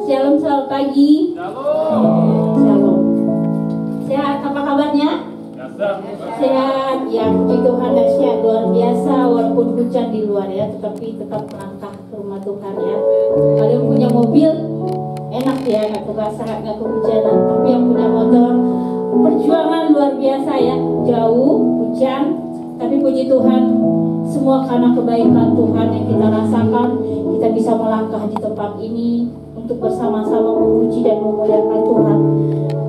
Shalom, selamat pagi. Shalom. Sehat, apa kabarnya? Sehat, ya puji Tuhan, dahsyat, luar biasa. Walaupun hujan di luar ya, tetapi tetap melangkah ke rumah Tuhan ya. Kalau yang punya mobil, enak ya, nggak kebakaran, nggak kehujanan. Tapi yang punya motor, perjuangan luar biasa ya. Jauh, hujan, tapi puji Tuhan, semua karena kebaikan Tuhan yang kita rasakan, kita bisa melangkah di tempat ini untuk bersama-sama memuji dan memuliakan Tuhan.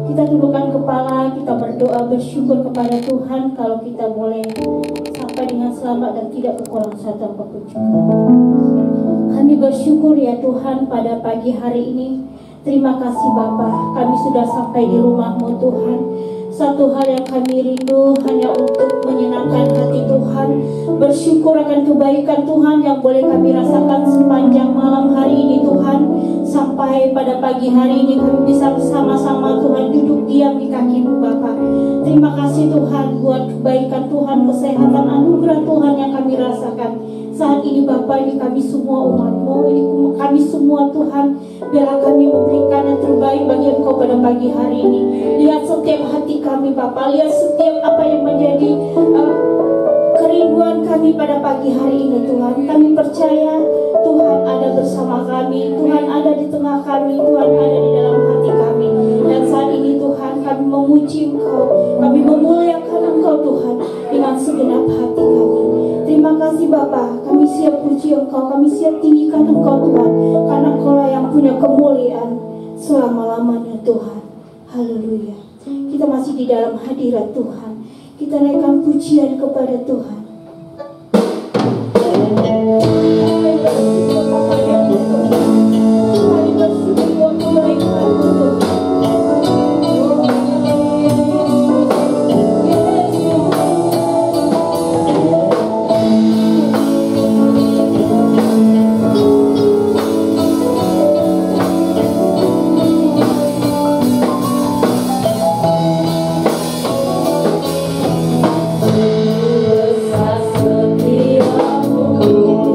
Kita tundukkan kepala, kita berdoa bersyukur kepada Tuhan kalau kita boleh sampai dengan selamat dan tidak kekurangan satu apapun juga. Kami bersyukur ya Tuhan pada pagi hari ini. Terima kasih Bapa, kami sudah sampai di rumah-Mu Tuhan. Satu hal yang kami rindu hanya untuk menyenangkan hati Tuhan, bersyukur akan kebaikan Tuhan yang boleh kami rasakan sepanjang malam hari ini Tuhan. Sampai pada pagi hari ini kami bisa bersama-sama Tuhan duduk diam di kaki-Mu Bapa. Terima kasih Tuhan buat kebaikan Tuhan, kesehatan, anugerah Tuhan yang kami rasakan saat ini Bapa. Ini kami semua umat-Mu, ini kami semua Tuhan, biarlah kami memberikan yang terbaik bagi Engkau pada pagi hari ini. Lihat setiap hati kami Bapa, lihat setiap apa yang menjadi kerinduan kami pada pagi hari ini Tuhan. Kami percaya Tuhan ada bersama kami, Tuhan ada di tengah kami, Tuhan ada di dalam hati kami. Dan saat ini Tuhan kami memuji Engkau, kami memuliakan Engkau Tuhan dengan segenap hati kami. Terima kasih Bapa, kami siap puji Engkau, kami siap tinggikan Engkau Tuhan, karena Engkau lah yang punya kemuliaan. selama-lamanya Tuhan. Haleluya. Kita masih di dalam hadirat Tuhan. Kita naikkan pujian kepada Tuhan. Setiamu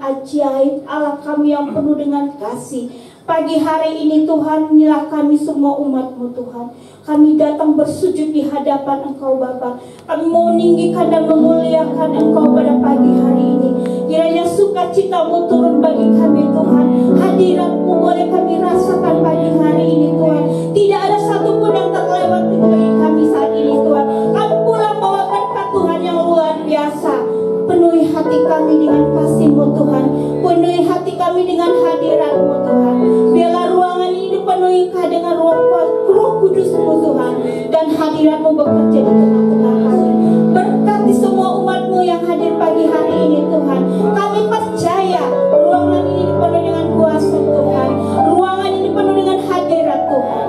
Ajaib, Allah kami yang penuh dengan kasih. Pagi hari ini Tuhan, inilah kami semua umat-Mu Tuhan. Kami datang bersujud di hadapan Engkau Bapa. Kami mau meninggikan dan memuliakan Engkau pada pagi hari ini. Kiranya sukacita-Mu turun bagi kami Tuhan. Hadirat-Mu boleh kami rasakan pagi hari ini Tuhan. Tidak ada satupun yang terlewat bagi kami saat ini Tuhan. Kami pulang bawa berkat Tuhan yang luar biasa. Penuhi hati kami dengan kasih-Mu Tuhan. Penuhi hati kami dengan hadirat-Mu Tuhan. Biarlah ruangan ini dipenuhi dengan Roh Kudus-Mu Tuhan. Dan hadirat-Mu bekerja di tengah-tengah kami. Berkati semua umat-Mu yang hadir pagi hari ini Tuhan. Kami percaya ruangan ini dipenuhi dengan kuasa Tuhan. Ruangan ini dipenuhi dengan hadirat Tuhan.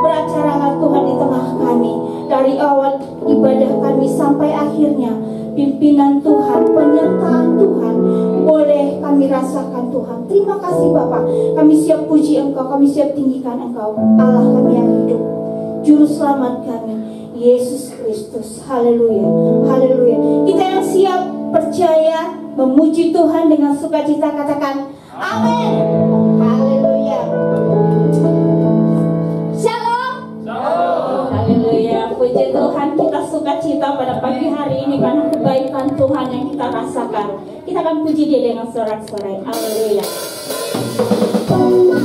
Beracaralah Tuhan di tengah kami. Dari awal ibadah kami sampai akhirnya. Pimpinan Tuhan, penyertaan Tuhan boleh kami rasakan Tuhan. Terima kasih Bapak. Kami siap puji Engkau, kami siap tinggikan Engkau, Allah kami yang hidup, Juru Selamat kami, Yesus Kristus. Haleluya, haleluya. Kita yang siap percaya memuji Tuhan dengan sukacita katakan amin. Haleluya. Shalom. Shalom. Haleluya. Puji Tuhan, kita sukacita pada pagi hari ini karena kebaikan Tuhan yang kita rasakan. Kita akan puji Dia dengan sorak-sorai. Haleluya. Oh,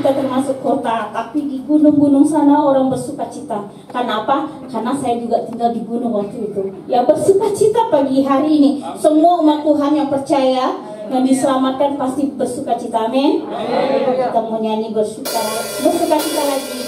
Kita termasuk kota, tapi di gunung-gunung sana orang bersuka cita. Kenapa? Karena saya juga tinggal di gunung waktu itu. Ya bersuka cita pagi hari ini. Semua umat Tuhan yang percaya, yang diselamatkan pasti bersuka cita. Amin. Kita mau nyanyi bersuka cita lagi.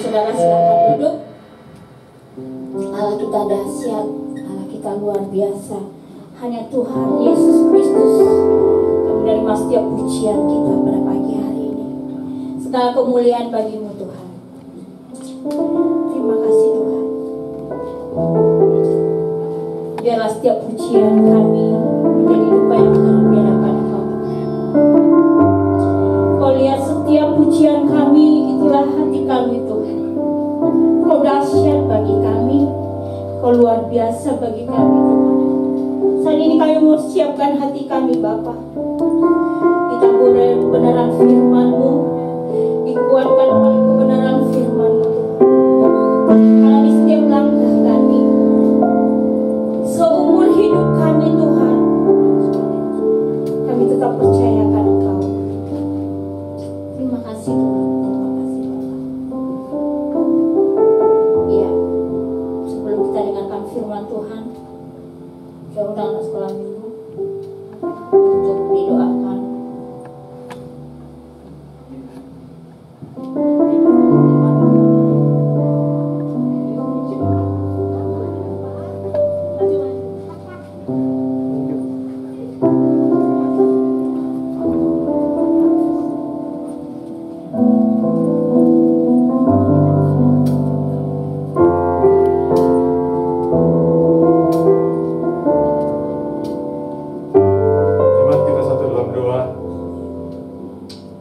Saudara silakan duduk. Allah kita dahsyat, Allah kita luar biasa. Hanya Tuhan Yesus Kristus yang menerima setiap pujian kita pada pagi hari ini. Segala kemuliaan bagimu Tuhan. Terima kasih Tuhan. Biarlah setiap pujian kami menjadi dupa yang harum di hadapan Engkau. Kau lihat setiap pujian kami itulah hati kami Tuhan. Kau dahsyat bagi kami. Kau luar biasa bagi kami Tuhan. Saat ini kami mau siapkan hati kami Bapa. Ditaburi kebenaran firman-Mu, dikuatkan oleh kebenaran firman-Mu. Karena di setiap langkah kami, seumur hidup kami Tuhan, kami tetap percayakan Engkau. Terima kasih Tuhan. Terima kasih Bapak. Iya, sebelum kita dengarkan firman Tuhan, saya undang anak sekolah minggu untuk didoakan.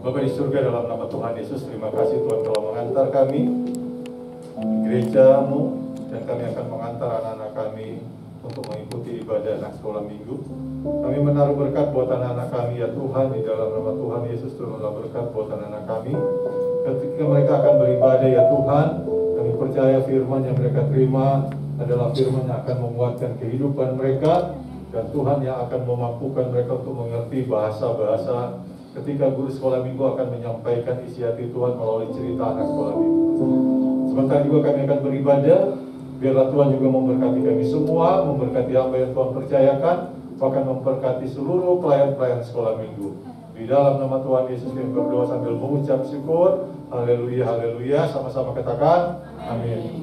Bapa di surga, dalam nama Tuhan Yesus, terima kasih Tuhan telah mengantar kami di gereja-Mu, dan kami akan mengantar anak-anak kami untuk mengikuti ibadah anak sekolah minggu. Kami menaruh berkat buat anak-anak kami ya Tuhan, di dalam nama Tuhan Yesus turunlah berkat buat anak-anak kami. Ketika mereka akan beribadah ya Tuhan, kami percaya firman yang mereka terima adalah firman yang akan menguatkan kehidupan mereka, dan Tuhan yang akan memampukan mereka untuk mengerti bahasa-bahasa ketika guru sekolah minggu akan menyampaikan isi hati Tuhan melalui cerita anak sekolah minggu. Sebentar juga kami akan beribadah, biarlah Tuhan juga memberkati kami semua, memberkati apa yang Tuhan percayakan, bahkan memberkati seluruh pelayan-pelayan sekolah minggu. Di dalam nama Tuhan Yesus kami berdoa sambil mengucap syukur. Haleluya, haleluya. Sama-sama katakan amin.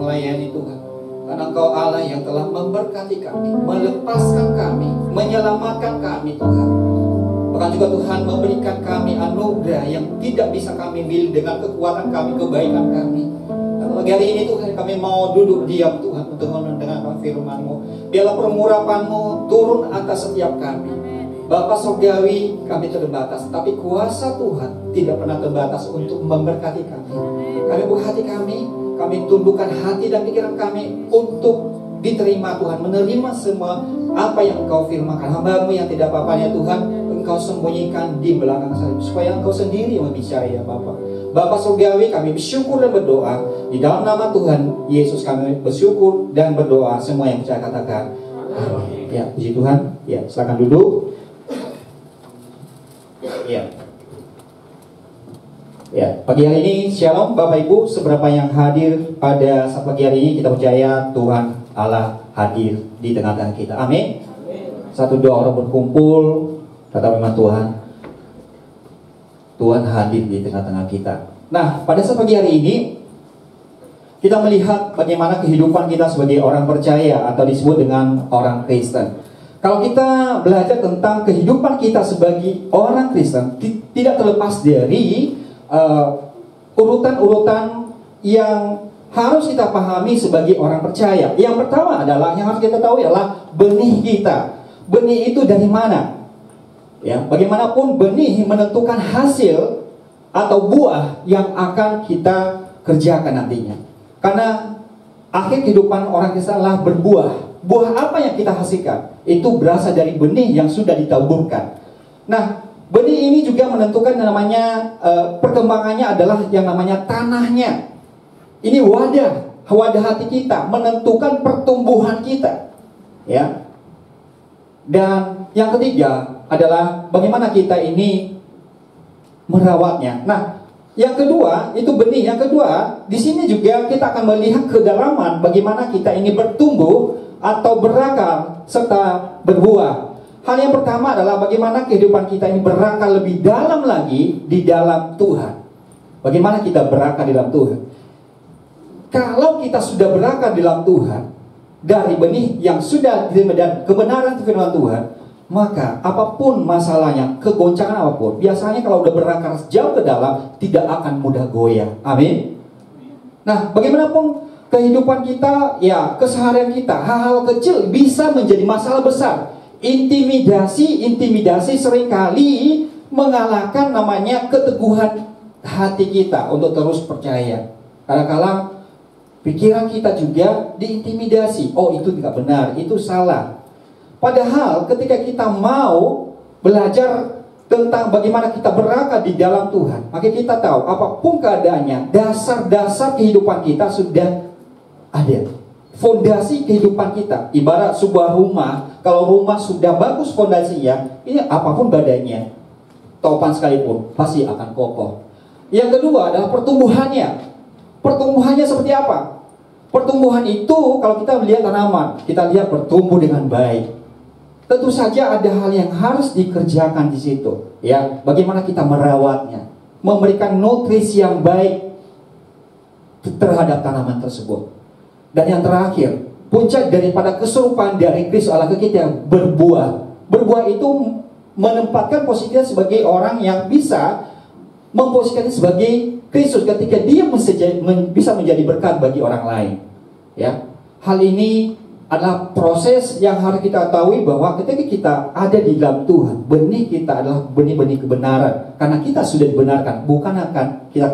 melayani Tuhan. Karena Engkau Allah yang telah memberkati kami, melepaskan kami, menyelamatkan kami Tuhan. Bahkan juga Tuhan memberikan kami anugerah yang tidak bisa kami milih dengan kekuatan kami, kebaikan kami. Dan pagi hari ini Tuhan, kami mau duduk diam Tuhan untuk mendengarkan firman-Mu. Biarlah permurapan-Mu turun atas setiap kami. Bapa Surgawi, kami terbatas, tapi kuasa Tuhan tidak pernah terbatas untuk memberkati kami. Kami berhati kami tundukkan hati dan pikiran kami untuk diterima Tuhan, menerima semua apa yang Engkau firmankan. Hamba-Mu yang tidak apa-apanya Tuhan, Engkau sembunyikan di belakang salib, supaya Engkau sendiri yang berbicara ya Bapa. Bapa Surgawi, kami bersyukur dan berdoa di dalam nama Tuhan Yesus. Kami bersyukur dan berdoa. Semua yang percaya katakan amin. Ya, puji Tuhan. Ya, silakan duduk. Ya, pagi hari ini Shalom Bapak Ibu, seberapa yang hadir pada saat pagi hari ini, kita percaya Tuhan Allah hadir di tengah-tengah kita. Amin. Satu dua orang berkumpul, kata firman Tuhan, Tuhan hadir di tengah-tengah kita. Nah, pada saat pagi hari ini kita melihat bagaimana kehidupan kita sebagai orang percaya atau disebut dengan orang Kristen. Kalau kita belajar tentang kehidupan kita sebagai orang Kristen, tidak terlepas dari urutan-urutan yang harus kita pahami sebagai orang percaya. Yang pertama adalah, yang harus kita tahu adalah benih kita. Benih itu dari mana? Ya, bagaimanapun benih menentukan hasil atau buah yang akan kita kerjakan nantinya. Karena akhir kehidupan orang Kristen adalah berbuah. Buah apa yang kita hasilkan? Itu berasal dari benih yang sudah ditaburkan. Nah, benih ini juga menentukan yang namanya perkembangannya adalah yang namanya tanahnya. Ini wadah hati kita, menentukan pertumbuhan kita. Ya. Dan yang ketiga adalah bagaimana kita ini merawatnya. Nah, yang kedua itu benih. Yang kedua, di sini juga kita akan melihat kedalaman bagaimana kita ini bertumbuh atau berakar serta berbuah. Hal yang pertama adalah bagaimana kehidupan kita ini berakar lebih dalam lagi di dalam Tuhan. Bagaimana kita berakar di dalam Tuhan? Kalau kita sudah berakar di dalam Tuhan, dari benih yang sudah diterima dan kebenaran firman Tuhan, maka apapun masalahnya, kegoncangan apapun, biasanya kalau udah berakar jauh ke dalam, tidak akan mudah goyah. Amin. Nah, bagaimanapun kehidupan kita, ya keseharian kita, hal-hal kecil bisa menjadi masalah besar. Intimidasi seringkali mengalahkan namanya keteguhan hati kita untuk terus percaya. Kadang-kadang pikiran kita juga diintimidasi. Oh, itu tidak benar, itu salah. Padahal ketika kita mau belajar tentang bagaimana kita berakar di dalam Tuhan, maka kita tahu apapun keadaannya, dasar-dasar kehidupan kita sudah ada. Fondasi kehidupan kita ibarat sebuah rumah. Kalau rumah sudah bagus fondasinya, ini apapun badannya, topan sekalipun pasti akan kokoh. Yang kedua adalah pertumbuhannya. Pertumbuhannya seperti apa? Pertumbuhan itu kalau kita melihat tanaman, kita lihat bertumbuh dengan baik. Tentu saja ada hal yang harus dikerjakan di situ. Ya, bagaimana kita merawatnya, memberikan nutrisi yang baik terhadap tanaman tersebut. Dan yang terakhir, puncak daripada keserupaan dari Kristus Allah ke kita, berbuah. Berbuah itu menempatkan posisinya sebagai orang yang bisa memposisikannya sebagai Kristus ketika dia bisa menjadi berkat bagi orang lain. Ya, hal ini adalah proses yang harus kita ketahui bahwa ketika kita ada di dalam Tuhan, benih kita adalah benih-benih kebenaran. Karena kita sudah dibenarkan, bukan akan kita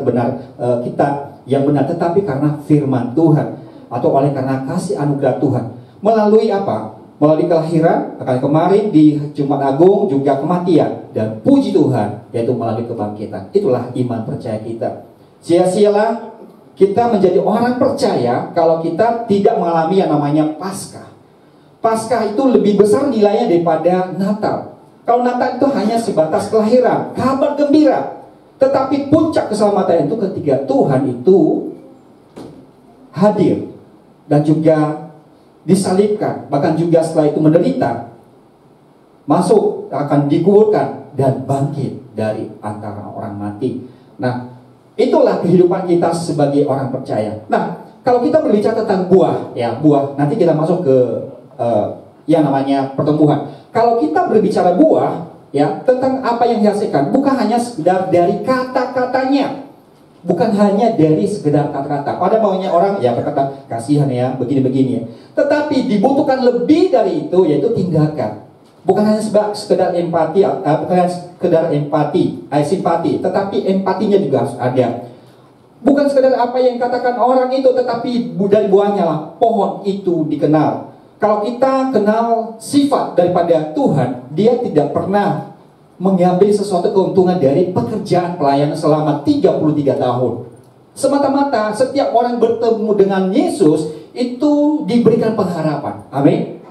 kita yang benar, tetapi karena firman Tuhan. Atau oleh karena kasih anugerah Tuhan. Melalui apa? Melalui kelahiran, akan kemarin di Jumat Agung, juga kematian. Dan puji Tuhan, yaitu melalui kebangkitan. Itulah iman percaya kita. Sia-sialah kita menjadi orang percaya kalau kita tidak mengalami yang namanya Paskah. Paskah itu lebih besar nilainya daripada Natal. Kalau Natal itu hanya sebatas kelahiran, kabar gembira. Tetapi puncak keselamatan itu ketika Tuhan itu hadir dan juga disalibkan, bahkan juga setelah itu menderita, masuk, akan dikuburkan dan bangkit dari antara orang mati. Nah, itulah kehidupan kita sebagai orang percaya. Nah, kalau kita berbicara tentang buah, ya buah, nanti kita masuk ke yang namanya pertumbuhan. Kalau kita berbicara buah, ya tentang apa yang dihasilkan, bukan hanya sekedar dari kata-katanya, bukan hanya dari sekedar kata-kata. Ada maunya orang ya berkata kasihan ya begini-begini ya. Tetapi dibutuhkan lebih dari itu, yaitu tindakan. Bukan hanya sekedar empati, bukan hanya sekedar simpati, tetapi empatinya juga harus ada. Bukan sekedar apa yang katakan orang itu, tetapi dari buahnya lah pohon itu dikenal. Kalau kita kenal sifat daripada Tuhan, dia tidak pernah mengambil sesuatu keuntungan dari pekerjaan pelayanan selama 33 tahun. Semata-mata setiap orang bertemu dengan Yesus itu diberikan pengharapan. Amin.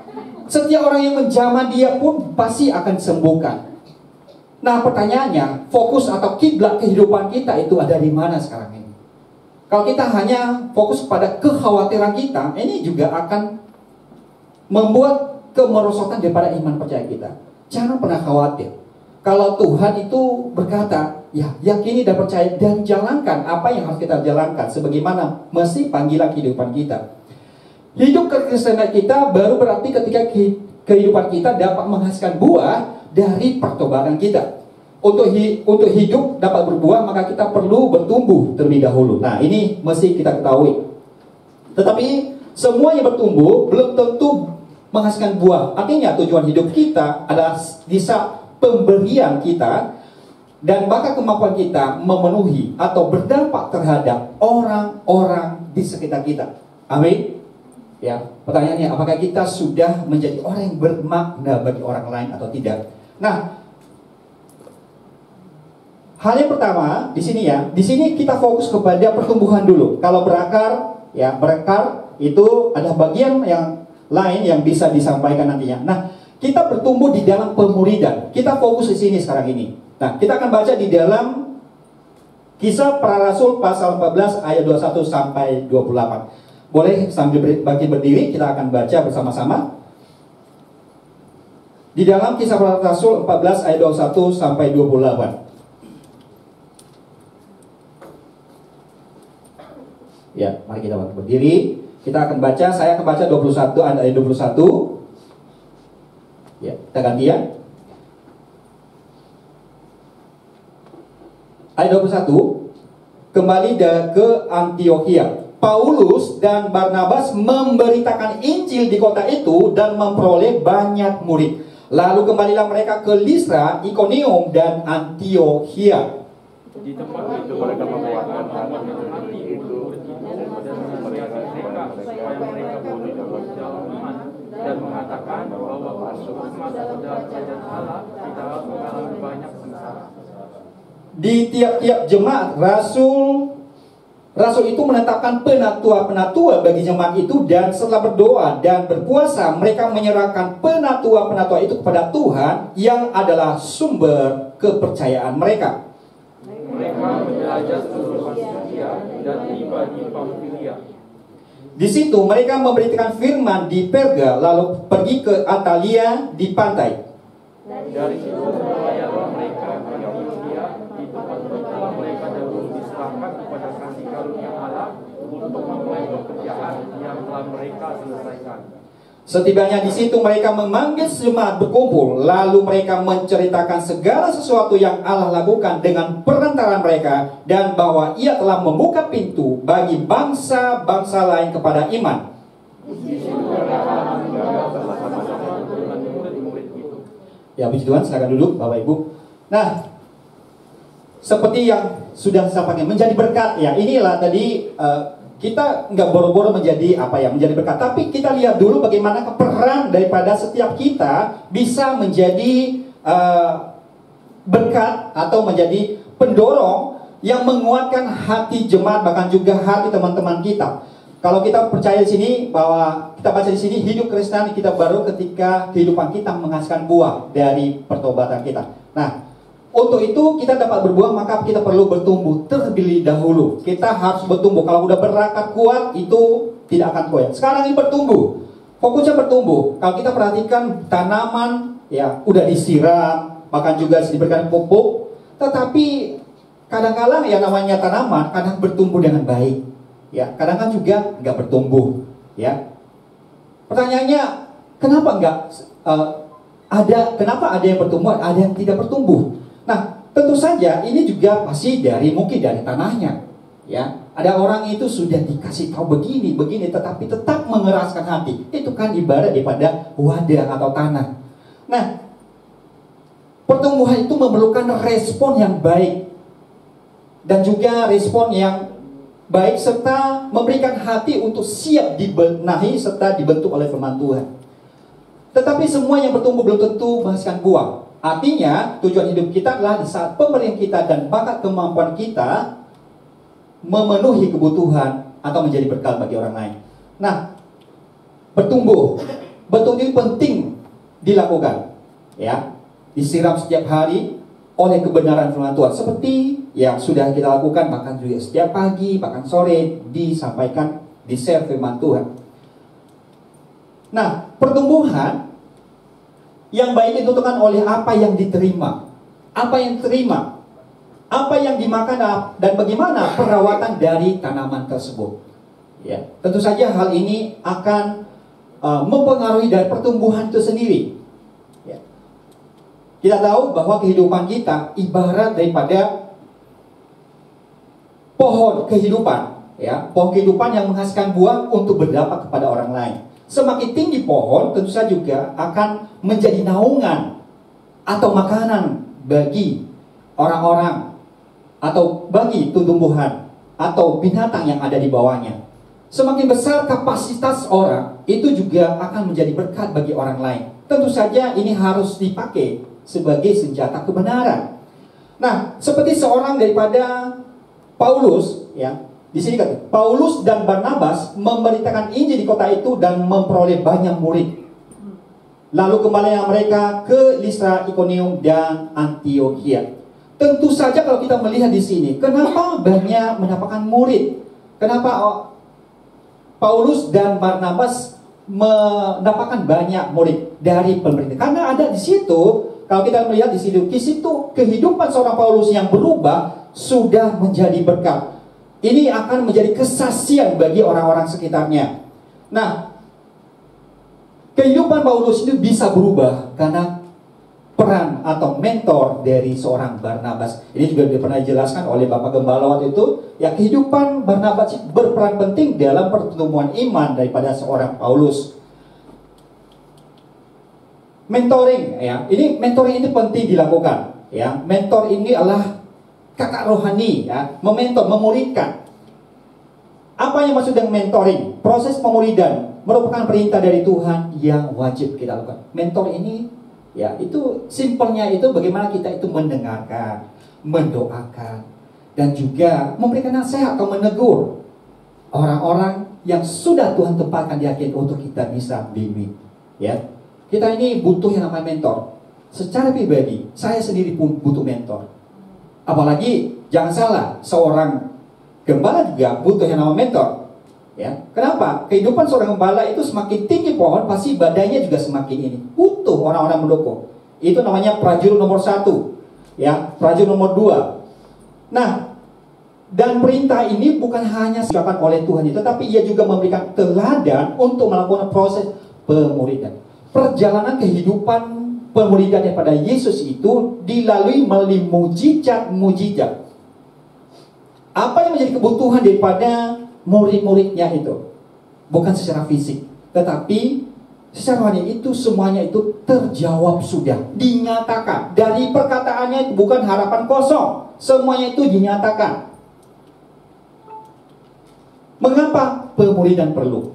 Setiap orang yang menjamah dia pun pasti akan disembuhkan. Nah pertanyaannya, fokus atau kiblat kehidupan kita itu ada di mana sekarang ini? Kalau kita hanya fokus pada kekhawatiran kita, ini juga akan membuat kemerosotan daripada iman percaya kita. Jangan pernah khawatir. Kalau Tuhan itu berkata, ya yakini dan percaya dan jalankan apa yang harus kita jalankan sebagaimana mesti panggilan kehidupan kita. Hidup kekristenan kita baru berarti ketika kehidupan kita dapat menghasilkan buah dari pertobatan kita. Untuk hidup dapat berbuah, maka kita perlu bertumbuh terlebih dahulu. Nah ini mesti kita ketahui. Tetapi semua yang bertumbuh belum tentu menghasilkan buah. Artinya tujuan hidup kita adalah bisa pemberian kita dan bahkan kemampuan kita memenuhi atau berdampak terhadap orang-orang di sekitar kita. Amin. Ya, pertanyaannya apakah kita sudah menjadi orang yang bermakna bagi orang lain atau tidak? Nah, hal yang pertama di sini ya, di sini kita fokus kepada pertumbuhan dulu. Kalau berakar, ya berakar itu ada bagian yang lain yang bisa disampaikan nantinya. Nah, kita bertumbuh di dalam pemuridan. Kita fokus di sini sekarang ini. Nah, kita akan baca di dalam Kisah Para Rasul pasal 14 ayat 21 sampai 28. Boleh sambil bangkit berdiri, kita akan baca bersama-sama. Di dalam Kisah Para Rasul 14 ayat 21 sampai 28. Ya, mari kita berdiri. Kita akan baca, saya akan baca 21 ayat 21. Ya, kita gantian. Ayat 21. Kembali ke Antiokhia. Paulus dan Barnabas memberitakan Injil di kota itu dan memperoleh banyak murid. Lalu kembalilah mereka ke Listra, Ikonium dan Antiokhia. Di tempat itu mereka menguatkan hati itu mereka boleh dapat jalan iman dan mengatakan bahwa masuk dalam kerajaan Allah kita harus mengalami banyak sengsara. Di tiap-tiap jemaat Rasul itu menetapkan penatua-penatua bagi jemaat itu, dan setelah berdoa dan berpuasa mereka menyerahkan penatua-penatua itu kepada Tuhan yang adalah sumber kepercayaan mereka. Mereka menjelajah seluruh Asia dan tiba di Pamfilia. Di situ mereka memberitakan firman di Perga, lalu pergi ke Atalia di pantai. Dari situ melayanilah mereka ke Pamfilia, di tempat telah mereka dahulu diserahkan kepada kasih karunia Allah untuk memulai pekerjaan yang telah mereka selesaikan. Setibanya di situ mereka memanggil jemaat berkumpul, lalu mereka menceritakan segala sesuatu yang Allah lakukan dengan perantaraan mereka, dan bahwa Ia telah membuka pintu bagi bangsa-bangsa lain kepada iman. Ya, puji Tuhan, silakan duduk Bapak Ibu. Nah, seperti yang sudah saya sampaikan, menjadi berkat ya. Inilah tadi kita nggak boro-boro menjadi menjadi berkat, tapi kita lihat dulu bagaimana peran daripada setiap kita bisa menjadi berkat atau menjadi pendorong yang menguatkan hati jemaat, bahkan juga hati teman-teman kita. Kalau kita percaya di sini bahwa kita baca di sini hidup Kristen kita baru ketika kehidupan kita menghasilkan buah dari pertobatan kita. Nah, untuk itu kita dapat berbuah, maka kita perlu bertumbuh terlebih dahulu. Kita harus bertumbuh. Kalau udah berakar kuat, itu tidak akan goyah. Sekarang ini bertumbuh, fokusnya bertumbuh. Kalau kita perhatikan tanaman, ya udah disiram, bahkan juga diberikan pupuk. Tetapi kadang-kadang yang namanya tanaman kadang bertumbuh dengan baik. ya kadang kan juga nggak bertumbuh, ya. Pertanyaannya, kenapa kenapa ada yang bertumbuh, ada yang tidak bertumbuh? Nah, tentu saja ini juga pasti mungkin dari tanahnya, ya. Ada orang itu sudah dikasih tahu begini, tetapi tetap mengeraskan hati. Itu kan ibarat daripada wadah atau tanah. Nah, pertumbuhan itu memerlukan respon yang baik dan juga respon yang baik serta memberikan hati untuk siap dibenahi serta dibentuk oleh firman Tuhan. Tetapi semua yang bertumbuh belum tentu menghasilkan buah. Artinya tujuan hidup kita adalah di saat pemberian kita dan bakat kemampuan kita memenuhi kebutuhan atau menjadi berkat bagi orang lain. Nah, bertumbuh ini penting dilakukan, ya. Disiram setiap hari oleh kebenaran firman Tuhan seperti yang sudah kita lakukan, bahkan juga setiap pagi bahkan sore disampaikan, di-share firman Tuhan. Nah, pertumbuhan yang baik ditentukan oleh apa yang diterima, apa yang dimakan, dan bagaimana perawatan dari tanaman tersebut. Ya, tentu saja hal ini akan mempengaruhi dari pertumbuhan itu sendiri. Ya. Kita tahu bahwa kehidupan kita ibarat daripada pohon kehidupan, ya, pohon kehidupan yang menghasilkan buah untuk berdampak kepada orang lain. Semakin tinggi pohon, tentu saja juga akan menjadi naungan atau makanan bagi orang-orang atau bagi tumbuhan atau binatang yang ada di bawahnya. Semakin besar kapasitas orang, itu juga akan menjadi berkat bagi orang lain. Tentu saja ini harus dipakai sebagai senjata kebenaran. Nah, seperti seorang daripada Paulus, ya. Di sini kata, Paulus dan Barnabas memberitakan Injil di kota itu dan memperoleh banyak murid. Lalu kembalinya mereka ke Listra, Ikonium, dan Antiokhia. Tentu saja kalau kita melihat di sini, kenapa banyak mendapatkan murid? Kenapa Paulus dan Barnabas mendapatkan banyak murid dari pemerintah? Karena ada di situ, kalau kita melihat di situ kehidupan seorang Paulus yang berubah sudah menjadi berkat. Ini akan menjadi kesaksian bagi orang-orang sekitarnya. Nah, kehidupan Paulus itu bisa berubah karena peran atau mentor dari seorang Barnabas. Ini juga pernah dijelaskan oleh Bapak Gembala waktu itu. Ya, kehidupan Barnabas berperan penting dalam pertumbuhan iman daripada seorang Paulus. Mentoring, ya. Ini mentoring itu penting dilakukan. Ya, mentor ini adalah kakak rohani, ya, mementor, memuridkan. Apa yang maksud dengan mentoring? Proses pemuridan merupakan perintah dari Tuhan yang wajib kita lakukan. Mentor ini, ya, itu simpelnya itu bagaimana kita itu mendengarkan, mendoakan, dan juga memberikan nasihat atau menegur orang-orang yang sudah Tuhan tempatkan di hati untuk kita bisa bimbing. Ya, kita ini butuh yang namanya mentor. Secara pribadi, saya sendiri pun butuh mentor. Apalagi jangan salah, seorang gembala juga butuh yang namanya mentor. Ya, kenapa? Kehidupan seorang gembala itu semakin tinggi pohon, pasti badannya juga semakin ini. Butuh orang-orang mendukung. Itu namanya prajurit nomor 1, ya, prajurit nomor 2. Nah, dan perintah ini bukan hanya diucapkan oleh Tuhan itu, tetapi ia juga memberikan teladan untuk melakukan proses pemuridan. Perjalanan kehidupan pemuridan daripada Yesus itu dilalui melalui mujizat-mujizat. Apa yang menjadi kebutuhan daripada murid-muridnya itu? Bukan secara fisik, tetapi secara rohani itu semuanya itu terjawab sudah, dinyatakan. Dari perkataannya itu bukan harapan kosong, semuanya itu dinyatakan. Mengapa pemuridan perlu?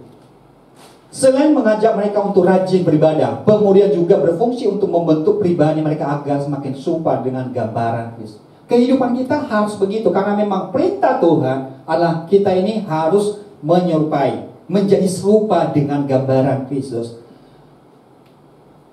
Selain mengajak mereka untuk rajin beribadah, pemuridan juga berfungsi untuk membentuk pribadi mereka agar semakin serupa dengan gambaran Kristus. Kehidupan kita harus begitu, karena memang perintah Tuhan adalah kita ini harus menyerupai, menjadi serupa dengan gambaran Kristus.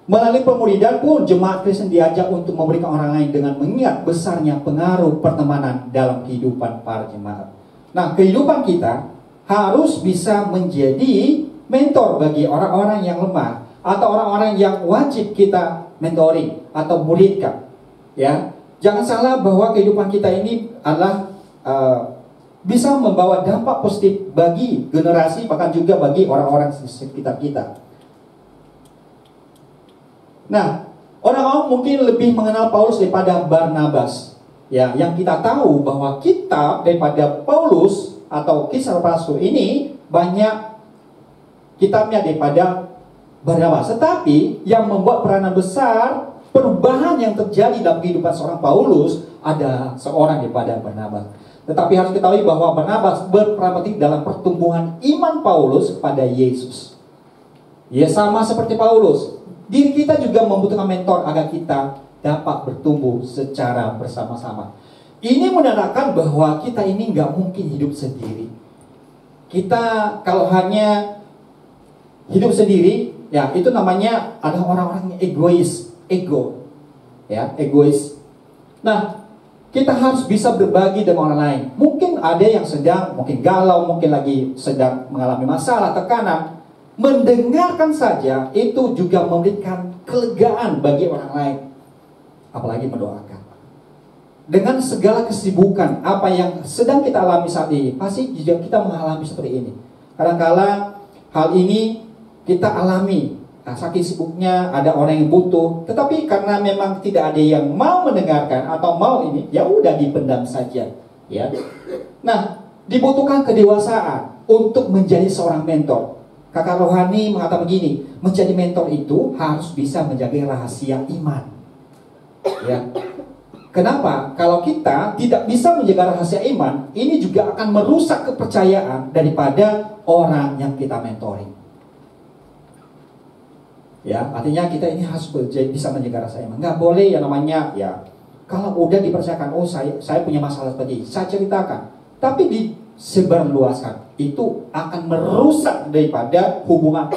Melalui pemuridan pun jemaat Kristen diajak untuk memberikan orang lain dengan mengingat besarnya pengaruh pertemanan dalam kehidupan para jemaat. Nah, kehidupan kita harus bisa menjadi mentor bagi orang-orang yang lemah atau orang-orang yang wajib kita mentoring atau muridkan. Ya, jangan salah bahwa kehidupan kita ini adalah bisa membawa dampak positif bagi generasi, bahkan juga bagi orang-orang di sekitar kita. Nah, orang-orang mungkin lebih mengenal Paulus daripada Barnabas. Ya, yang kita tahu bahwa kitab daripada Paulus atau Kisah Rasul ini banyak kitabnya daripada Barnabas. Tetapi yang membuat peranan besar perubahan yang terjadi dalam kehidupan seorang Paulus ada seorang daripada Barnabas. Tetapi harus ketahui bahwa Barnabas berperan penting dalam pertumbuhan iman Paulus kepada Yesus. Ya, sama seperti Paulus, diri kita juga membutuhkan mentor agar kita dapat bertumbuh secara bersama-sama. Ini menandakan bahwa kita ini nggak mungkin hidup sendiri. Kita kalau hanya hidup sendiri, ya itu namanya ada orang-orang yang egois, ego, ya egois. Nah, kita harus bisa berbagi dengan orang lain. Mungkin ada yang sedang, mungkin galau, mungkin lagi sedang mengalami masalah, tekanan. Mendengarkan saja itu juga memberikan kelegaan bagi orang lain. Apalagi mendoakan. Dengan segala kesibukan apa yang sedang kita alami saat ini, pasti juga kita mengalami seperti ini. Kadang-kala hal ini kita alami. Nah, saking sibuknya ada orang yang butuh, tetapi karena memang tidak ada yang mau mendengarkan atau mau ini, ya udah dipendam saja, ya. Nah, dibutuhkan kedewasaan untuk menjadi seorang mentor. Kakak rohani mengatakan begini, menjadi mentor itu harus bisa menjaga rahasia iman. Ya. Kenapa? Kalau kita tidak bisa menjaga rahasia iman, ini juga akan merusak kepercayaan daripada orang yang kita mentoring. Ya, artinya kita ini harus bisa menjaga rahasia iman. Nggak boleh yang namanya ya, kalau udah dipercayakan, oh saya punya masalah seperti ini, saya ceritakan, tapi disebarluaskan, itu akan merusak daripada hubungan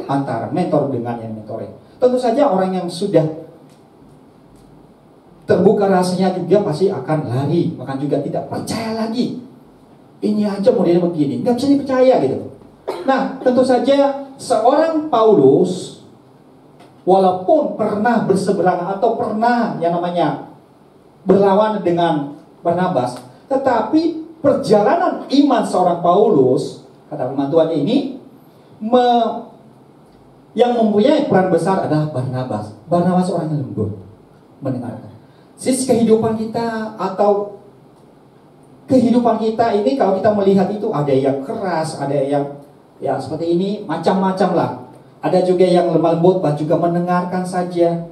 antara mentor dengan yang mentoring. Tentu saja orang yang sudah terbuka rahasianya juga pasti akan lari, bahkan juga tidak percaya lagi. Ini aja modelnya begini, nggak bisa dipercaya gitu. Nah, tentu saja seorang Paulus, walaupun pernah berseberangan atau pernah yang namanya berlawan dengan Barnabas, tetapi perjalanan iman seorang Paulus, kata firman Tuhan ini, yang mempunyai peran besar adalah Barnabas. Barnabas orang yang lembut, mendengarkan. Sisi kehidupan kita atau kehidupan kita ini kalau kita melihat itu ada yang keras, ada yang ya seperti ini, macam-macam lah. Ada juga yang lemah lembut dan juga mendengarkan saja.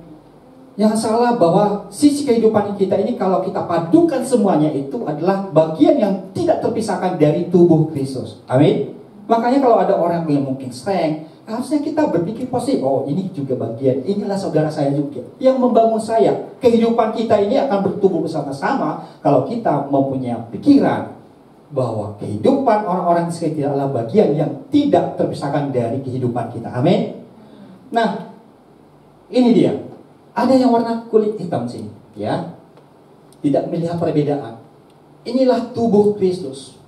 Yang salah bahwa sisi kehidupan kita ini kalau kita padukan semuanya itu adalah bagian yang tidak terpisahkan dari tubuh Kristus. Amin. Makanya kalau ada orang yang mungkin strength, harusnya kita berpikir positif. Oh, ini juga bagian. Inilah saudara saya juga yang membangun saya. Kehidupan kita ini akan bertumbuh bersama-sama kalau kita mempunyai pikiran bahwa kehidupan orang-orang di sekitar adalah bagian yang tidak terpisahkan dari kehidupan kita. Amin. Nah, ini dia. Ada yang warna kulit hitam sini, ya. Tidak melihat perbedaan. Inilah tubuh Kristus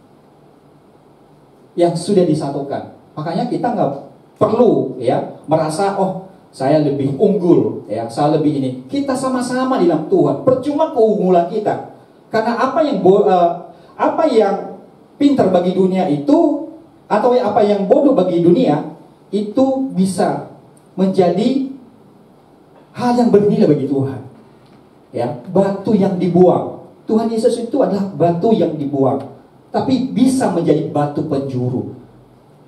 yang sudah disatukan. Makanya kita nggak perlu ya merasa oh saya lebih unggul, ya saya lebih ini. Kita sama-sama di dalam Tuhan. Percuma keunggulan kita. Karena apa yang pintar bagi dunia itu atau apa yang bodoh bagi dunia itu bisa menjadi hal yang bernilai bagi Tuhan. Ya, batu yang dibuang. Tuhan Yesus itu adalah batu yang dibuang, tapi bisa menjadi batu penjuru.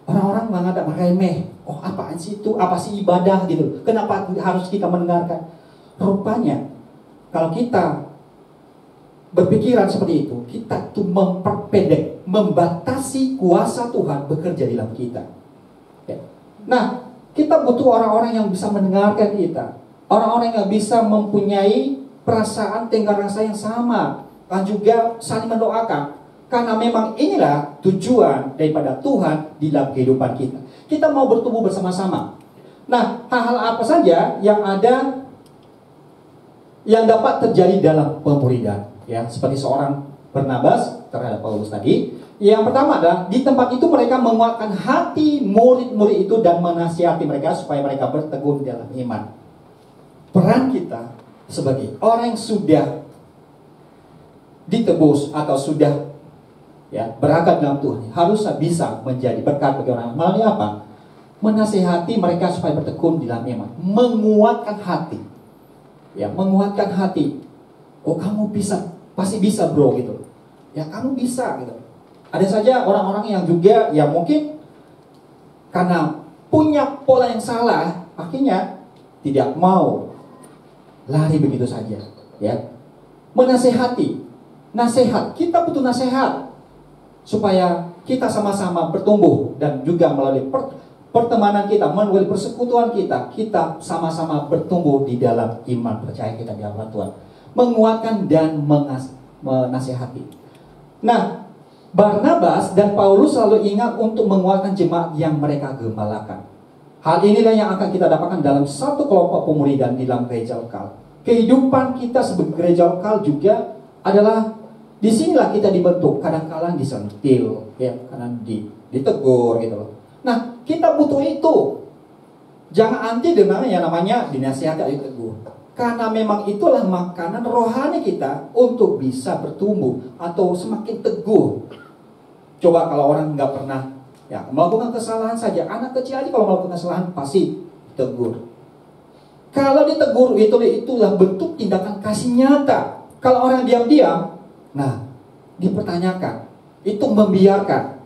Orang-orang menganggap remeh. Oh, apaan sih itu? Apa sih ibadah gitu? Kenapa harus kita mendengarkan? Rupanya kalau kita berpikiran seperti itu, kita tuh memperpendek, membatasi kuasa Tuhan bekerja di dalam kita. Ya. Nah, kita butuh orang-orang yang bisa mendengarkan kita, orang-orang yang bisa mempunyai perasaan tenggang rasa yang sama, dan juga saling mendoakan. Karena memang inilah tujuan daripada Tuhan di dalam kehidupan kita. Kita mau bertumbuh bersama-sama. Nah, hal-hal apa saja yang ada yang dapat terjadi dalam pemuridan, ya, seperti seorang Barnabas terhadap Paulus tadi. Yang pertama adalah di tempat itu mereka menguatkan hati murid-murid itu dan menasihati mereka supaya mereka berteguh dalam iman. Peran kita sebagai orang yang sudah ditebus atau sudah ya, beragam dalam Tuhan, harusnya bisa menjadi berkat bagi orang. Melalui apa? Menasihati mereka supaya bertekun di dalam iman, menguatkan hati, ya, menguatkan hati. Oh, kamu bisa, pasti bisa bro, gitu. Ya, kamu bisa, gitu. Ada saja orang-orang yang juga, ya mungkin karena punya pola yang salah, akhirnya tidak mau lari begitu saja, ya. Menasehati, nasihat, kita butuh nasihat supaya kita sama-sama bertumbuh, dan juga melalui pertemanan kita, melalui persekutuan kita, kita sama-sama bertumbuh di dalam iman percaya kita di dalam Tuhan, menguatkan dan menasehati. Nah, Barnabas dan Paulus selalu ingat untuk menguatkan jemaat yang mereka gembalakan. Hal inilah yang akan kita dapatkan dalam satu kelompok pemuridan di dalam gereja lokal. Kehidupan kita sebagai gereja lokal juga adalah disinilah kita dibentuk. Kadang-kadang disentil, ya, kadang ditegur gitu loh. Nah, kita butuh itu. Jangan anti dengan yang namanya dinasihati atau ditegur. Karena memang itulah makanan rohani kita untuk bisa bertumbuh atau semakin teguh. Coba kalau orang nggak pernah, ya, melakukan kesalahan saja, anak kecil aja kalau melakukan kesalahan pasti ditegur. Kalau ditegur itulah bentuk tindakan kasih nyata. Kalau orang diam-diam, nah, dipertanyakan, itu membiarkan.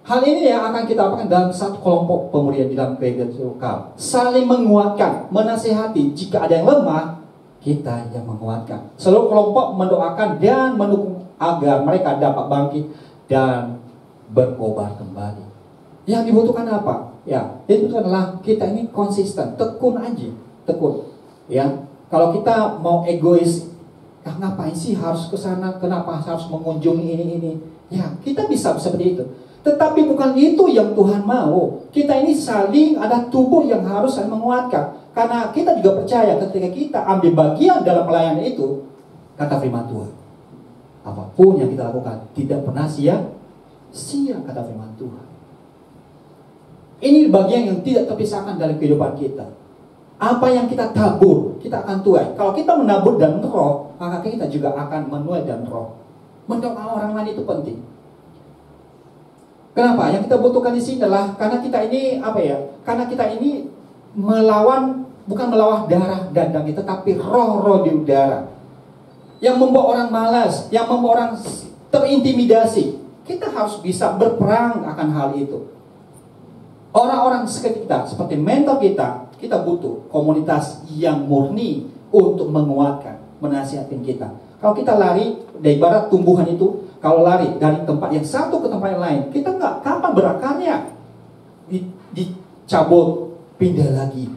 Hal ini yang akan kita lakukan dalam satu kelompok pemuridan di dalam gereja lokal. Saling menguatkan, menasehati. Jika ada yang lemah, kita yang menguatkan. Seluruh kelompok mendoakan dan mendukung agar mereka dapat bangkit dan berkobar kembali. Yang dibutuhkan apa? Ya, itu adalah kita ini konsisten, tekun aja, tekun. Ya, kalau kita mau egois, ngapain sih harus ke sana? Kenapa harus mengunjungi ini? Ya, kita bisa seperti itu. Tetapi bukan itu yang Tuhan mau. Kita ini saling ada tubuh yang harus saling menguatkan. Karena kita juga percaya ketika kita ambil bagian dalam pelayanan itu, kata firman Tuhan, apapun yang kita lakukan tidak pernah sia-sia, kata firman Tuhan. Ini bagian yang tidak terpisahkan dalam kehidupan kita. Apa yang kita tabur, kita akan tuai. Kalau kita menabur dan roh, maka kita juga akan menuai dan roh. Mendoakan orang lain itu penting. Kenapa? Yang kita butuhkan di sini adalah karena kita ini Karena kita ini bukan melawan darah dan daging, tetapi roh-roh di udara. Yang membawa orang malas, yang membawa orang terintimidasi. Kita harus bisa berperang akan hal itu. Orang-orang sekitar kita, seperti mentor kita butuh komunitas yang murni untuk menguatkan, menasihatin kita. Kalau kita lari, dari ibarat tumbuhan itu, kalau lari dari tempat yang satu ke tempat yang lain, kita nggak kapan berakarnya. Dicabut, pindah lagi.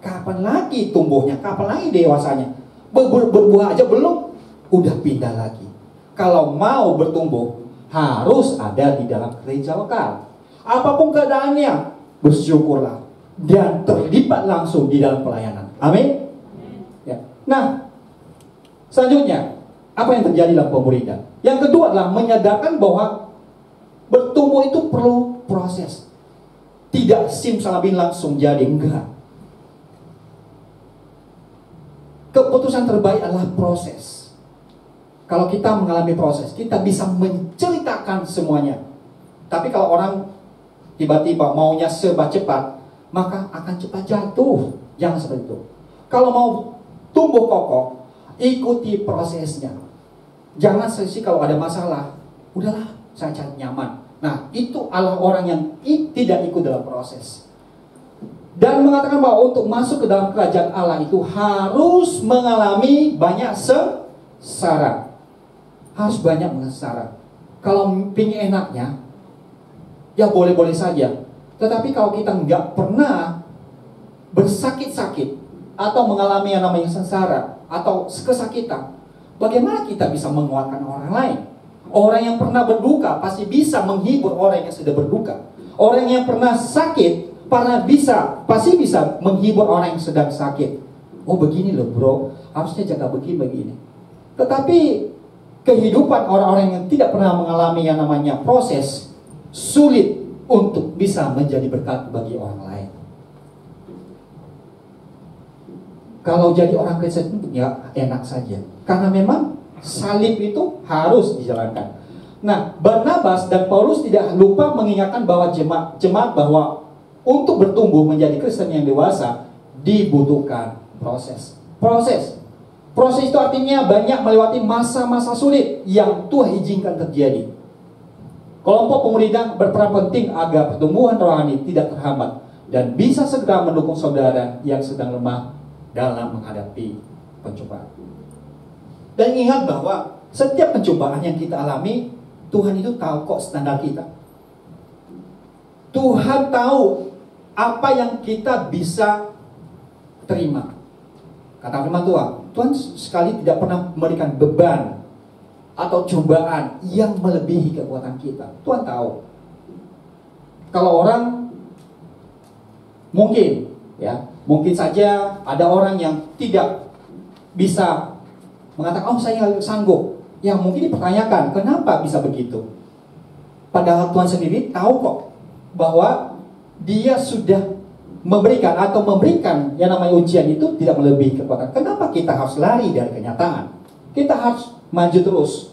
Kapan lagi tumbuhnya? Kapan lagi dewasanya? Berbuah aja belum, udah pindah lagi. Kalau mau bertumbuh, harus ada di dalam gereja lokal. Apapun keadaannya, bersyukurlah dan terlibat langsung di dalam pelayanan. Amin. Ya. Nah, selanjutnya, apa yang terjadi dalam pemuridan? Yang kedua adalah menyadarkan bahwa bertumbuh itu perlu proses. Tidak simsalabim langsung jadi, enggak. Keputusan terbaik adalah proses. Kalau kita mengalami proses, kita bisa menceritakan semuanya. Tapi kalau orang tiba-tiba maunya serba cepat, maka akan cepat jatuh. Jangan seperti itu. Kalau mau tumbuh kokoh, ikuti prosesnya. Jangan sesi kalau ada masalah, udahlah saya cari nyaman. Nah, itu adalah orang yang tidak ikut dalam proses. Dan mengatakan bahwa untuk masuk ke dalam kerajaan Allah itu harus mengalami banyak sengsara. Harus banyak sengsara. Kalau pingin enaknya, ya boleh-boleh saja. Tetapi kalau kita nggak pernah bersakit-sakit atau mengalami yang namanya sengsara atau kesakitan, bagaimana kita bisa menguatkan orang lain? Orang yang pernah berduka pasti bisa menghibur orang yang sudah berduka. Orang yang pernah sakit pasti bisa menghibur orang yang sedang sakit. Oh begini loh bro, harusnya jaga begini. Tetapi kehidupan orang-orang yang tidak pernah mengalami yang namanya proses, sulit untuk bisa menjadi berkat bagi orang lain. Kalau jadi orang Kristen ya enak saja. Karena memang salib itu harus dijalankan. Nah, Barnabas dan Paulus tidak lupa mengingatkan bahwa jemaat bahwa untuk bertumbuh menjadi Kristen yang dewasa dibutuhkan proses. Proses itu artinya banyak melewati masa-masa sulit yang Tuhan izinkan terjadi. Kelompok pemuda berperan penting agar pertumbuhan rohani tidak terhambat dan bisa segera mendukung saudara yang sedang lemah dalam menghadapi pencobaan. Dan ingat bahwa setiap pencobaan yang kita alami, Tuhan itu tahu kok standar kita. Tuhan tahu apa yang kita bisa terima. Kata firman Tuhan sekali tidak pernah memberikan beban atau cobaan yang melebihi kekuatan kita. Tuhan tahu. Kalau orang mungkin saja ada orang yang tidak bisa mengatakan, oh saya sanggup. Yang mungkin dipertanyakan, kenapa bisa begitu? Padahal Tuhan sendiri tahu kok bahwa Dia sudah memberikan yang namanya ujian itu tidak melebihi kekuatan. Kenapa kita harus lari dari kenyataan? Kita harus maju terus.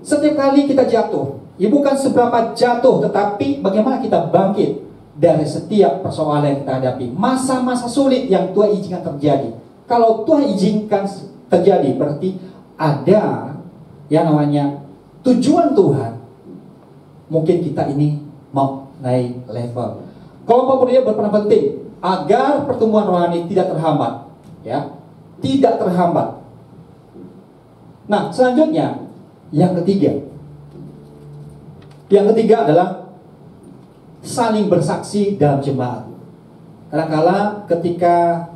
Setiap kali kita jatuh, ya bukan seberapa jatuh, tetapi bagaimana kita bangkit dari setiap persoalan yang kita hadapi. Masa-masa sulit yang Tuhan izinkan terjadi. Kalau Tuhan izinkan terjadi, berarti ada yang namanya tujuan Tuhan. Mungkin kita ini mau naik level. Kelompok pemuda berperan penting agar pertumbuhan rohani tidak terhambat, ya, tidak terhambat. Nah, selanjutnya yang ketiga adalah saling bersaksi dalam jemaat. Kadang-kala ketika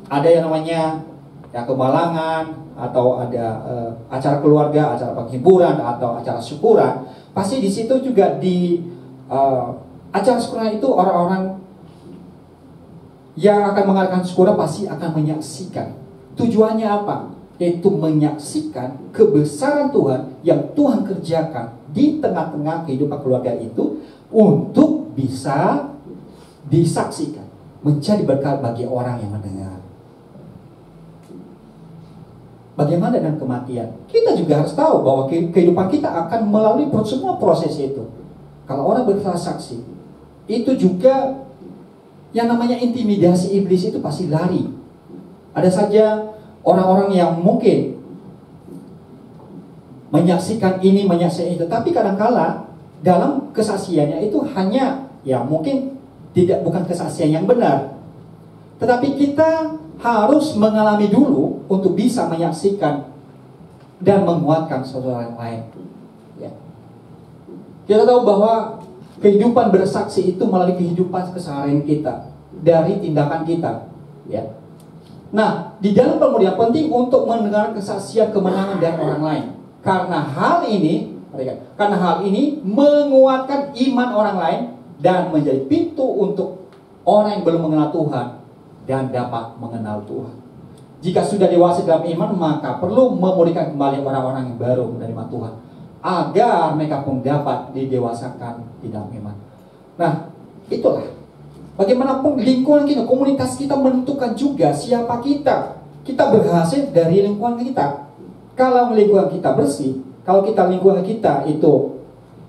ada yang namanya kemalangan atau ada acara keluarga, acara penghiburan atau acara syukuran, pasti di situ juga di acara syukuran itu orang-orang yang akan mengadakan syukuran pasti akan menyaksikan. Tujuannya apa? Yaitu menyaksikan kebesaran Tuhan yang Tuhan kerjakan di tengah-tengah kehidupan keluarga itu untuk bisa disaksikan, menjadi berkat bagi orang yang mendengar. Bagaimana dengan kematian? Kita juga harus tahu bahwa kehidupan kita akan melalui semua proses itu. Kalau orang bersaksi, itu juga yang namanya intimidasi iblis itu pasti lari. Ada saja orang-orang yang mungkin menyaksikan ini, menyaksikan itu, tapi kadang-kala dalam kesaksiannya itu hanya mungkin bukan kesaksian yang benar. Tetapi kita harus mengalami dulu untuk bisa menyaksikan dan menguatkan saudara yang lain. Ya. Kita tahu bahwa kehidupan bersaksi itu melalui kehidupan keseharian kita, dari tindakan kita. Ya. Nah, di dalam pemuda penting untuk mendengar kesaksian kemenangan dari orang lain. Karena hal ini menguatkan iman orang lain dan menjadi pintu untuk orang yang belum mengenal Tuhan dan dapat mengenal Tuhan. Jika sudah dewasa dalam iman, maka perlu memulihkan kembali orang-orang yang baru menerima Tuhan, agar mereka pun dapat didewasakan di dalam iman. Nah, itulah. Bagaimanapun lingkungan kita, komunitas kita menentukan juga siapa kita. Kita berhasil dari lingkungan kita. Kalau lingkungan kita bersih, kalau lingkungan kita itu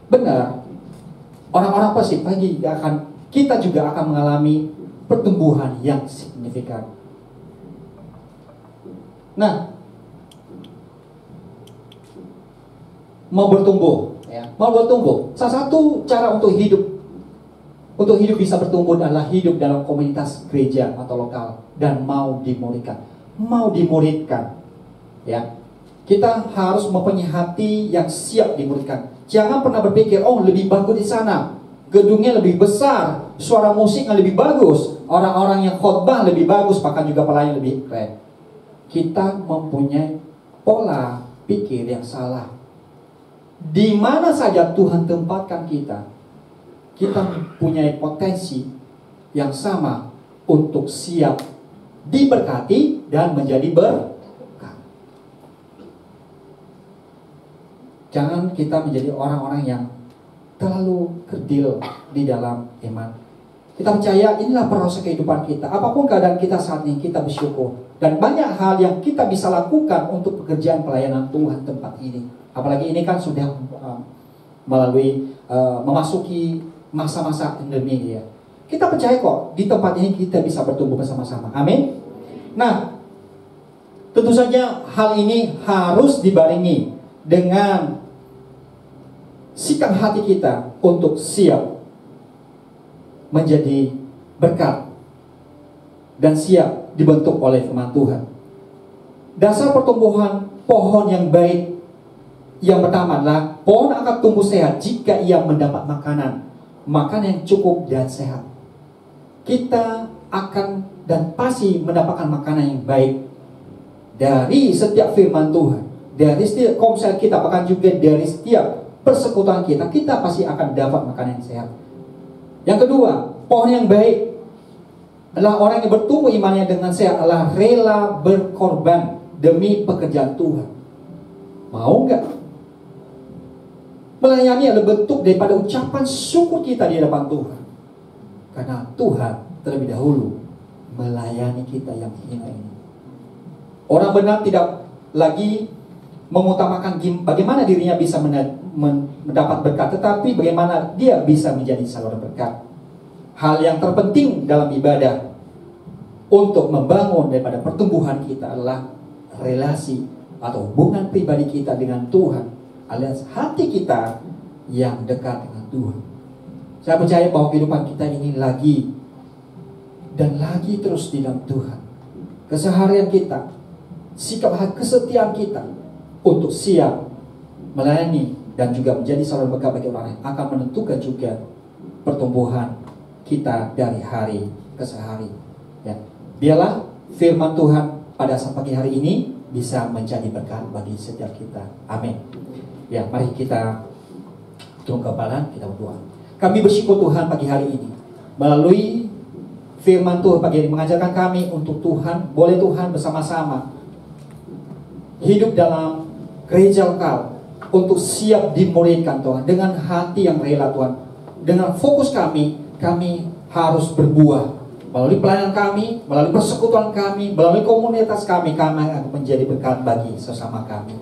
benar, orang-orang pasti kita juga akan mengalami pertumbuhan yang signifikan. Nah, mau bertumbuh. Salah satu cara untuk hidup bisa bertumbuh adalah hidup dalam komunitas gereja atau lokal dan mau dimuridkan. Ya, kita harus mempunyai hati yang siap dimuridkan. Jangan pernah berpikir, oh lebih bagus di sana, gedungnya lebih besar, suara musiknya lebih bagus, orang-orang yang khotbah lebih bagus, bahkan juga pelayan lebih keren. Kita mempunyai pola pikir yang salah. Di mana saja Tuhan tempatkan kita mempunyai potensi yang sama untuk siap diberkati dan menjadi berkat. Jangan kita menjadi orang-orang yang terlalu kerdil di dalam iman. Kita percaya inilah proses kehidupan kita. Apapun keadaan kita saat ini, kita bersyukur Dan banyak hal yang kita bisa lakukan untuk pekerjaan pelayanan Tuhan tempat ini. Apalagi ini kan sudah melalui memasuki masa-masa endemi ya. Kita percaya kok di tempat ini kita bisa bertumbuh bersama-sama. Amin. Nah, tentu saja hal ini harus dibarengi dengan sikap hati kita untuk siap menjadi berkat dan siap dibentuk oleh firman Tuhan. Dasar pertumbuhan pohon yang baik yang pertama adalah pohon akan tumbuh sehat jika ia mendapat makanan yang cukup dan sehat. Kita akan dan pasti mendapatkan makanan yang baik dari setiap firman Tuhan, dari setiap komsel kita, bahkan juga dari setiap persekutuan kita pasti akan dapat makanan yang sehat. Yang kedua, pohon yang baik adalah orang yang bertumbuh imannya dengan sehat, adalah rela berkorban demi pekerjaan Tuhan. Mau nggak? Melayani adalah bentuk daripada ucapan syukur kita di hadapan Tuhan. Karena Tuhan terlebih dahulu melayani kita yang hina ini. Orang benar tidak lagi mengutamakan bagaimana dirinya bisa mendapat berkat, tetapi bagaimana dia bisa menjadi saluran berkat. Hal yang terpenting dalam ibadah untuk membangun daripada pertumbuhan kita adalah relasi atau hubungan pribadi kita dengan Tuhan, alias hati kita yang dekat dengan Tuhan. Saya percaya bahwa kehidupan kita ini lagi dan lagi terus di dalam Tuhan. Keseharian kita, sikap kesetiaan kita untuk siap melayani dan juga menjadi saluran berkat bagi orang lain akan menentukan juga pertumbuhan kita dari hari ke hari. Ya. Biarlah firman Tuhan pada saat pagi hari ini bisa menjadi berkat bagi setiap kita. Amin. Ya, mari kita tunduk kepala, kita berdoa. Kami bersyukur Tuhan pagi hari ini melalui firman Tuhan pagi ini mengajarkan kami untuk Tuhan, boleh Tuhan bersama-sama hidup dalam gereja lokal untuk siap dimuliakan Tuhan dengan hati yang rela Tuhan. Dengan fokus kami harus berbuah melalui pelayanan kami, melalui persekutuan kami, melalui komunitas kami akan menjadi berkat bagi sesama kami.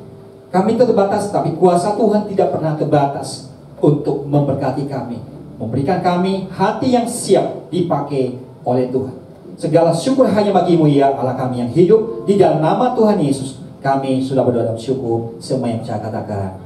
Kami terbatas, tapi kuasa Tuhan tidak pernah terbatas untuk memberkati kami, memberikan kami hati yang siap dipakai oleh Tuhan. Segala syukur hanya bagi-Mu ya Allah kami yang hidup. Di dalam nama Tuhan Yesus kami sudah berdoa dan syukur. Semua yang saya katakan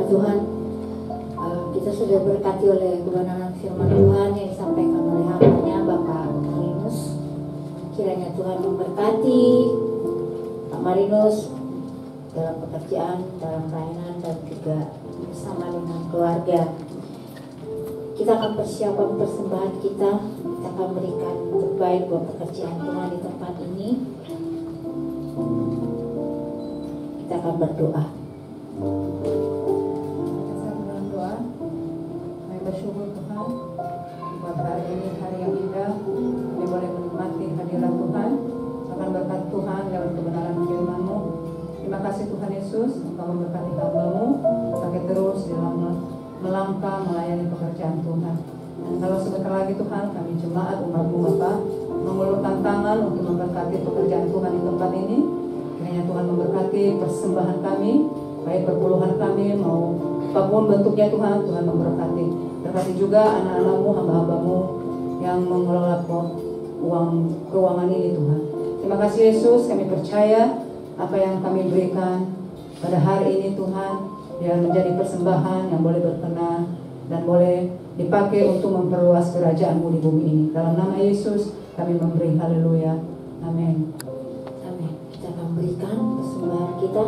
Tuhan, kita sudah berkati oleh kebenaran firman Tuhan yang disampaikan oleh hamba-Nya Bapak Marinus. Kiranya Tuhan memberkati Pak Marinus dalam pekerjaan, dalam pelayanan, dan juga bersama dengan keluarga. Kita akan persiapkan persembahan kita akan berikan terbaik buat pekerjaan Tuhan di tempat ini. Kita akan berdoa. Bersyukur Tuhan buat hari ini, hari yang indah, kami boleh menikmati hadirat Tuhan, akan berkat Tuhan lewat kebenaran firman-Mu. Terima kasih Tuhan Yesus, Engkau memberkati hamba-Mu, pakai terus dalam melangkah melayani pekerjaan Tuhan. Dan kalau sebentar lagi Tuhan, kami jemaat umat-Mu Bapa mengulurkan tangan untuk memberkati pekerjaan Tuhan di tempat ini. Kiranya Tuhan memberkati persembahan kami, baik perpuluhan kami mau apapun bentuknya Tuhan, Tuhan memberkati. Berkati juga anak-anak-Mu, hamba-hamba-Mu yang mengelola keuangan ini Tuhan. Terima kasih Yesus, kami percaya apa yang kami berikan pada hari ini Tuhan, biar menjadi persembahan yang boleh berkenan dan boleh dipakai untuk memperluas kerajaan-Mu di bumi ini. Dalam nama Yesus kami memberi, haleluya, amin. Amin. Kita akan berikan persembahan kita.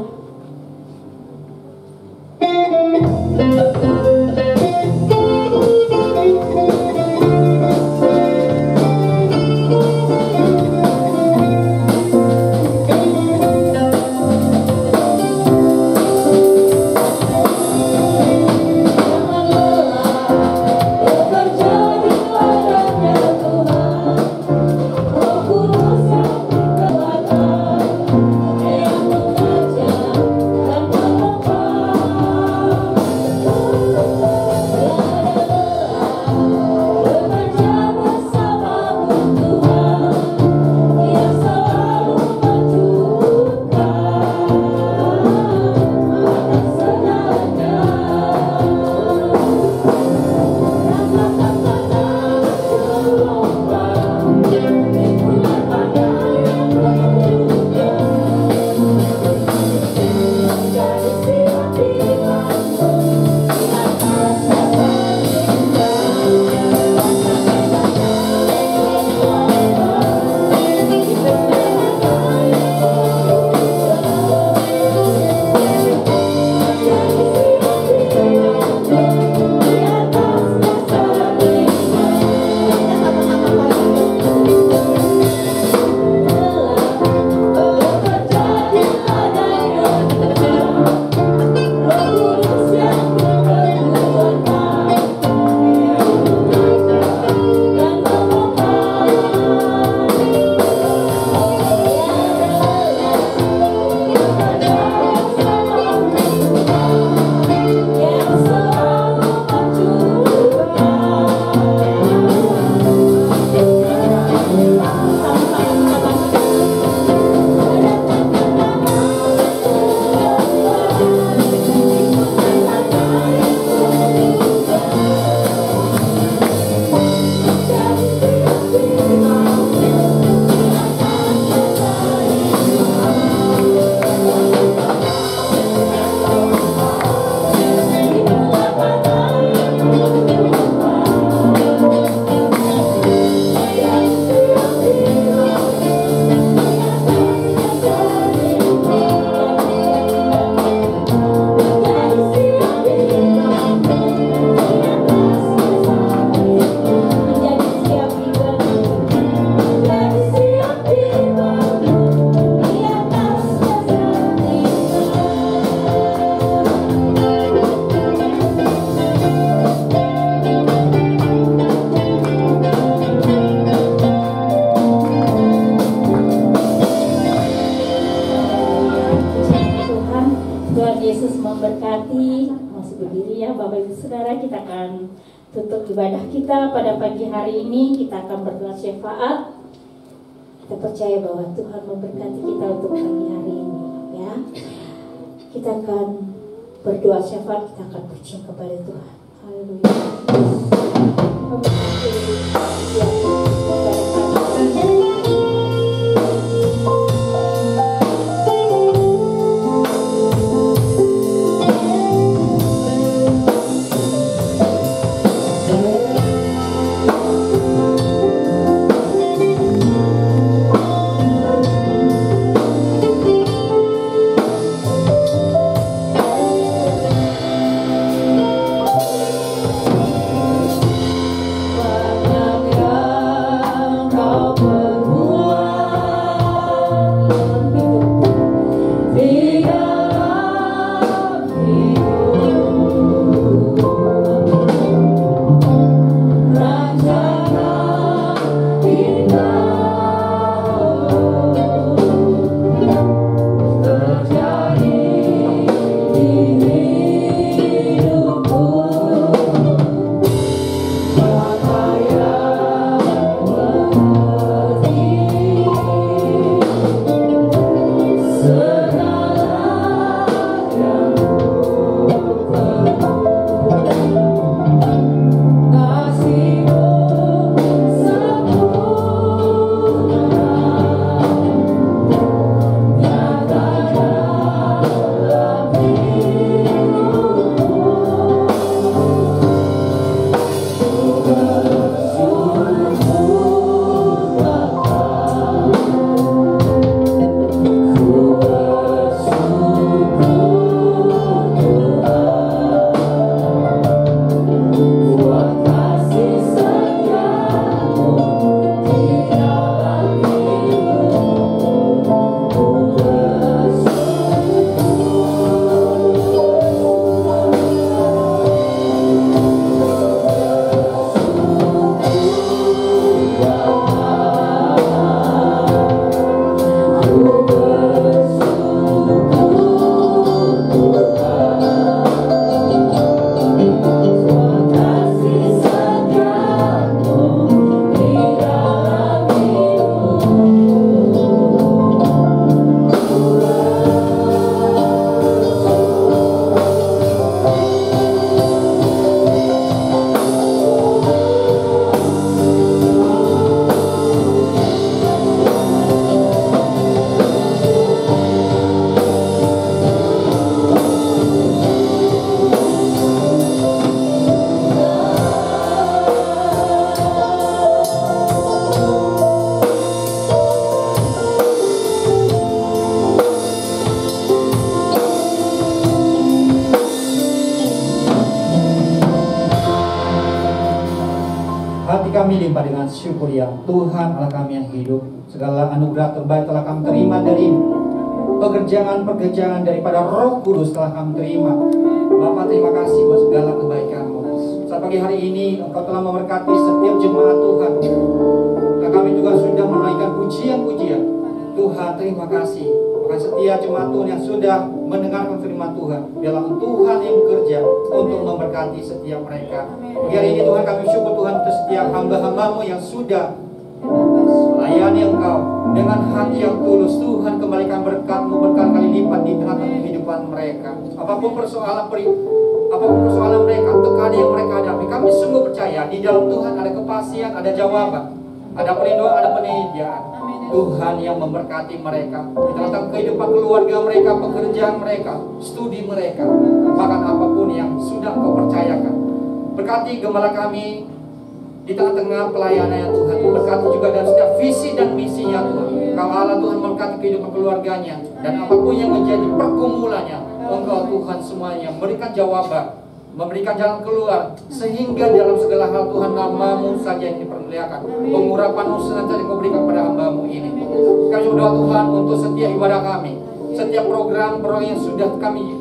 Bekerja di ladangnya Tuhan, Roh Kudus yang ya Bapak Ibu Saudara, kita akan tutup ibadah kita pada pagi hari ini. Kita akan berdoa syafaat. Kita percaya bahwa Tuhan memberkati kita untuk pagi hari ini ya. Kita akan berdoa syafaat, kita akan puji kepada Tuhan. Haleluya. Kami limpah dengan syukur yang Tuhan Allah kami yang hidup. Segala anugerah terbaik telah kami terima dari pekerjaan-pekerjaan daripada Roh Kudus telah kami terima. Bapa, terima kasih buat segala kebaikan-Mu. Saat pagi hari ini Engkau telah memberkati setiap jemaat Tuhan. Dan kami juga sudah menaikkan pujian-pujian. Tuhan, terima kasih. Bahkan setiap jemaat Tuhan yang sudah mendengarkan firman Tuhan, biarlah Tuhan yang bekerja untuk memberkati setiap mereka. Hari ini Tuhan kami syukur Tuhan untuk setiap hamba-hamba-Mu yang sudah melayani Engkau dengan hati yang tulus. Tuhan, kembalikan berkat-Mu berkali-kali lipat di tengah-tengah kehidupan mereka. Apapun persoalan mereka, tekanan yang mereka hadapi, kami sungguh percaya di dalam Tuhan ada kepastian, ada jawaban, ada perlindungan, ada penyediaan. Tuhan yang memberkati mereka di tengah-tengah kehidupan keluarga mereka, pekerjaan mereka, studi mereka, bahkan apapun yang sudah Kau percayakan. Berkati gembala kami di tengah-tengah pelayanan ya Tuhan. Berkati juga dan setiap visi dan misinya Tuhan. Kau Allah Tuhan memberkati kehidupan keluarganya, dan apapun yang menjadi pergumulannya, Engkau Tuhan semuanya memberikan jawaban, memberikan jalan keluar, sehingga dalam segala hal Tuhan nama-Mu saja yang dipermuliakan. Pengurapan-Mu senantiasa Kau berikan pada hamba-Mu ini. Kami berdoa Tuhan untuk setiap ibadah kami, setiap program yang sudah kami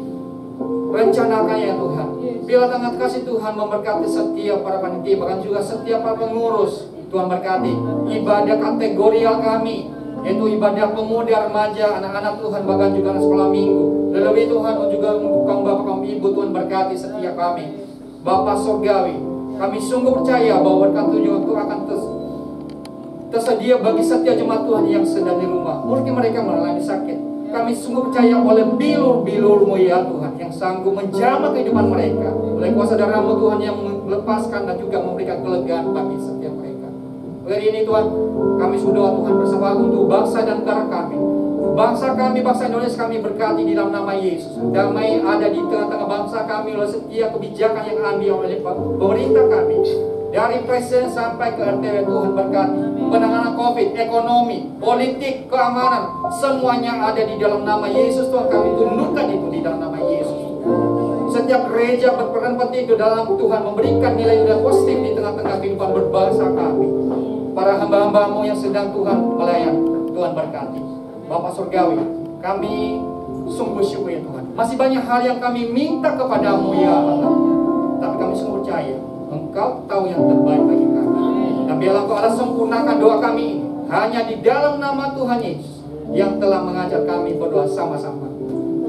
rencanakan ya Tuhan. Biarlah tangan kasih Tuhan memberkati setiap para panitia, bahkan juga setiap para pengurus. Tuhan berkati ibadah kategorial kami, yaitu ibadah pemuda, remaja, anak-anak Tuhan, bahkan juga anak sekolah minggu. Terlebih Tuhan juga untuk kaum bapak, kaum ibu, Tuhan berkati setiap kami. Bapa Surgawi, kami sungguh percaya bahwa berkat Tuhan itu akan tersedia bagi setiap jemaat Tuhan yang sedang di rumah. Mungkin mereka mengalami sakit. Kami sungguh percaya oleh bilur-bilur-Mu ya Tuhan, yang sanggup menjamah kehidupan mereka. Oleh kuasa darah-Mu Tuhan yang melepaskan dan juga memberikan kelegaan bagi setiap mereka. Hari ini Tuhan, kami sudah Tuhan bersama untuk bangsa dan negara kami. Bangsa kami, bangsa Indonesia kami berkati di dalam nama Yesus. Damai ada di tengah-tengah bangsa kami oleh setiap kebijakan yang ambil oleh pemerintah kami. Dari presiden sampai ke RT, Tuhan berkati. Penanganan COVID, ekonomi, politik, keamanan, semuanya ada di dalam nama Yesus. Tuhan, kami tundukkan itu di dalam nama Yesus. Setiap gereja berperan penting di dalam Tuhan memberikan nilai-nilai positif di tengah-tengah kehidupan berbangsa kami. Para hamba-hamba-Mu yang sedang Tuhan melayani, Tuhan berkati. Bapak Surgawi, kami sungguh syukur ya Tuhan. Masih banyak hal yang kami minta kepadamu ya Allah. Tapi kami sungguh percaya Engkau tahu yang terbaik bagi kami. Dan biarlah Engkau Allah sempurnakan doa kami ini hanya di dalam nama Tuhan Yesus yang telah mengajar kami berdoa sama-sama.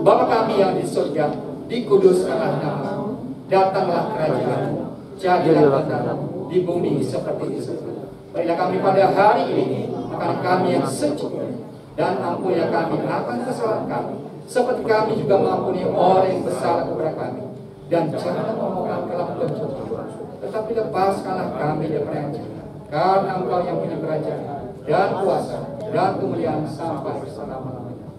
Bapa kami yang di surga, dikuduskanlah nama-Mu, datanglah kerajaan-Mu, jadilah kehendak-Mu di bumi seperti di surga. Baiklah kami pada hari ini akan kami yang secukupnya, dan ampunilah kami akan kesalahan kami, seperti kami juga mengampuni orang yang bersalah kepada kami. Dan jangan membawa kami dalam pencobaan, tetapi lepaskanlah kami dari yang jahat. Karena Engkau yang punya kerajaan dan kuasa dan kemuliaan sampai selama-lamanya.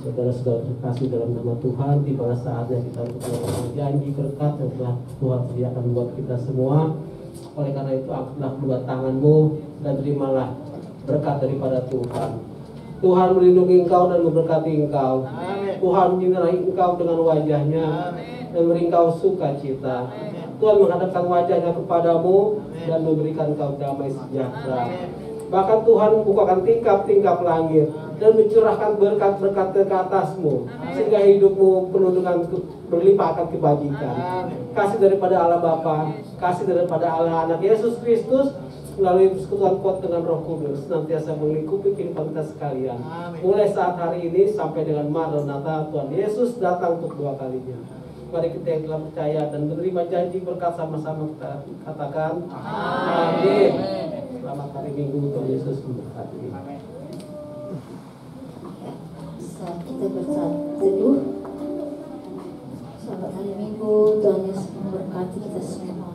Saudara-saudara terkasih dalam nama Tuhan, tiba saatnya kita untuk melakukan janji berkat yang telah Tuhan sediakan buat kita semua. Oleh karena itu, angkatlah kedua tangan-Mu dan terimalah berkat daripada Tuhan. Tuhan melindungi engkau dan memberkati engkau. Amin. Tuhan menyinari engkau dengan wajah-Nya dan memberi engkau sukacita. Tuhan menghadapkan wajah-Nya kepadamu dan memberikan engkau damai sejahtera. Bahkan Tuhan membukakan tingkap-tingkap langit dan mencurahkan berkat-berkat ke atasmu, sehingga hidupmu penuh dengan berlimpah akan kebajikan. Kasih daripada Allah Bapa, kasih daripada Allah Anak Yesus Kristus, melalui persekutuan kuat dengan Roh Kudus senantiasa melingkupi kehidupan kita sekalian. Mulai saat hari ini sampai dengan Maranatha, Tuhan Yesus datang untuk dua kalinya. Mari kita yang telah percaya dan menerima janji berkat sama-sama kita katakan amin. Selamat hari Minggu, Tuhan Yesus memberkati. Saat kita berteduh, selamat hari Minggu, Tuhan Yesus memberkati kita semua.